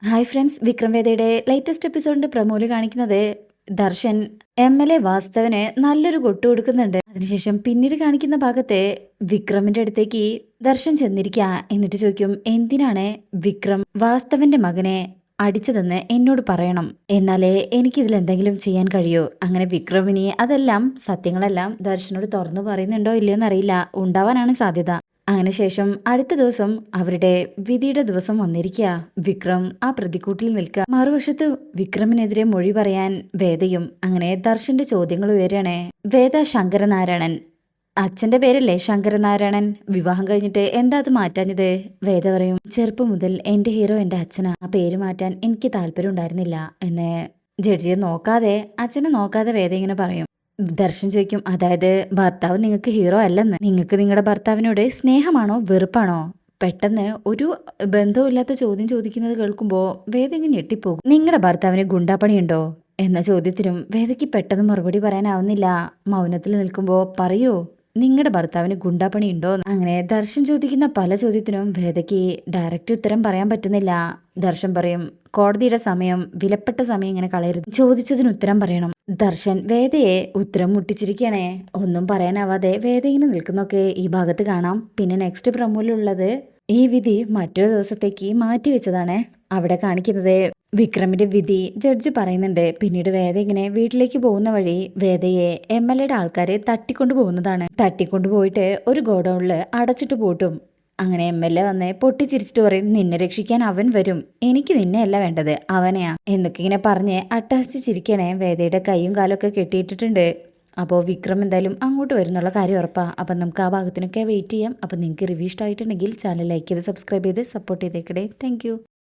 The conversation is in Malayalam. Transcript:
ഹായ് ഫ്രണ്ട്സ്, വിക്രം വേദയുടെ ലേറ്റസ്റ്റ് എപ്പിസോഡിന്റെ പ്രമോല് കാണിക്കുന്നത് ദർശൻ MLA വാസ്തവന് നല്ലൊരു കൊട്ടു കൊടുക്കുന്നുണ്ട്. അതിനുശേഷം പിന്നീട് കാണിക്കുന്ന ഭാഗത്തെ വിക്രമിന്റെ അടുത്തേക്ക് ദർശൻ ചെന്നിരിക്കുക. എന്നിട്ട് ചോദിക്കും, എന്തിനാണ് വിക്രം വാസ്തവന്റെ മകനെ അടിച്ചതെന്ന് എന്നോട് പറയണം, എന്നാലേ എനിക്കിതിൽ എന്തെങ്കിലും ചെയ്യാൻ കഴിയൂ. അങ്ങനെ വിക്രമിനി അതെല്ലാം സത്യങ്ങളെല്ലാം ദർശനോട് തുറന്നു പറയുന്നുണ്ടോ ഇല്ലയോ എന്നറിയില്ല, ഉണ്ടാവാനാണ് സാധ്യത. അങ്ങനെ ശേഷം അടുത്ത ദിവസം അവരുടെ വിധിയുടെ ദിവസം വന്നിരിക്കുക. വിക്രം ആ പ്രതിക്കൂട്ടിൽ നിൽക്കുക. മറുവശത്ത് വിക്രമിനെതിരെ മൊഴി പറയാൻ വേദയും. അങ്ങനെ ദർശന്റെ ചോദ്യങ്ങൾ ഉയരണേ. വേദ ശങ്കരനാരായണൻ, അച്ഛന്റെ പേരല്ലേ ശങ്കരനാരായണൻ, വിവാഹം കഴിഞ്ഞിട്ട് എന്താ അത് മാറ്റാഞ്ഞത്? വേദ പറയും, ചെറുപ്പം മുതൽ എന്റെ ഹീറോ എന്റെ അച്ഛനാ, ആ പേര് മാറ്റാൻ എനിക്ക് താല്പര്യം ഉണ്ടായിരുന്നില്ല എന്ന് ജഡ്ജിയെ നോക്കാതെ, അച്ഛനെ നോക്കാതെ വേദ ഇങ്ങനെ പറയും. ദർശൻ ചോദിക്കും, അതായത് ഭർത്താവ് നിങ്ങൾക്ക് ഹീറോ അല്ലെന്ന്, നിങ്ങൾക്ക് നിങ്ങളുടെ ഭർത്താവിനോട് സ്നേഹമാണോ വെറുപ്പാണോ? പെട്ടെന്ന് ഒരു ബന്ധവുമില്ലാത്ത ചോദ്യം ചോദിക്കുന്നത് കേൾക്കുമ്പോൾ വേദ ഇങ്ങനെ ഞെട്ടിപ്പോകും. നിങ്ങളുടെ ഭർത്താവിന് ഗുണ്ടാപ്പണിയുണ്ടോ എന്ന ചോദ്യത്തിനും വേദയ്ക്ക് പെട്ടെന്ന് മറുപടി പറയാനാവുന്നില്ല. മൗനത്തിൽ നിൽക്കുമ്പോൾ പറയൂ, നിങ്ങളുടെ ഭർത്താവിന് ഗുണ്ടാപ്പണി ഉണ്ടോ? അങ്ങനെ ദർശൻ ചോദിക്കുന്ന പല ചോദ്യത്തിനും വേദയ്ക്ക് ഡയറക്റ്റ് ഉത്തരം പറയാൻ പറ്റുന്നില്ല. ദർശൻ പറയും, കോടതിയുടെ സമയം, വിലപ്പെട്ട സമയം ഇങ്ങനെ കളയരുത്, ചോദിച്ചതിന് ഉത്തരം പറയണം. ദർശൻ വേദയെ ഉത്തരം മുട്ടിച്ചിരിക്കണേ. ഒന്നും പറയാനാവാതെ വേദ ഇങ്ങനെ നിൽക്കുന്നൊക്കെ ഈ ഭാഗത്ത് കാണാം. പിന്നെ നെക്സ്റ്റ് പ്രമോയിലുള്ളത് ഈ വിധി മറ്റൊരു ദിവസത്തേക്ക് മാറ്റി വെച്ചതാണ്. അവിടെ കാണിക്കുന്നത് വിക്രമിന്റെ വിധി ജഡ്ജി പറയുന്നുണ്ട്. പിന്നീട് വേദ ഇങ്ങനെ വീട്ടിലേക്ക് പോകുന്ന വഴി വേദയെ MLAയുടെ ആൾക്കാരെ തട്ടിക്കൊണ്ടു പോകുന്നതാണ്. തട്ടിക്കൊണ്ടുപോയിട്ട് ഒരു ഗോഡൌണിൽ അടച്ചിട്ട് പൂട്ടും. അങ്ങനെ MLA വന്ന് പൊട്ടിച്ചിരിച്ചിട്ട് പറയും, നിന്നെ രക്ഷിക്കാൻ അവൻ വരും, എനിക്ക് നിന്നെ അല്ല വേണ്ടത്, അവനെയാ എന്നൊക്കെ ഇങ്ങനെ പറഞ്ഞ് അട്ടഹസിച്ചിരിക്കണേ. വേദയുടെ കൈയും കാലൊക്കെ കെട്ടിയിട്ടിട്ടുണ്ട്. അപ്പോൾ വിക്രം എന്തായാലും അങ്ങോട്ട് വരുന്നുള്ള കാര്യം ഉറപ്പാ. അപ്പം നമുക്ക് ആ ഭാഗത്തിനൊക്കെ വെയിറ്റ് ചെയ്യാം. അപ്പം നിങ്ങൾക്ക് റിവ്യൂ ഇഷ്ടമായിട്ടുണ്ടെങ്കിൽ ചാനൽ ലൈക്ക് ചെയ്ത് സബ്സ്ക്രൈബ് ചെയ്ത് സപ്പോർട്ട് ചെയ്തേക്കടേ. താങ്ക്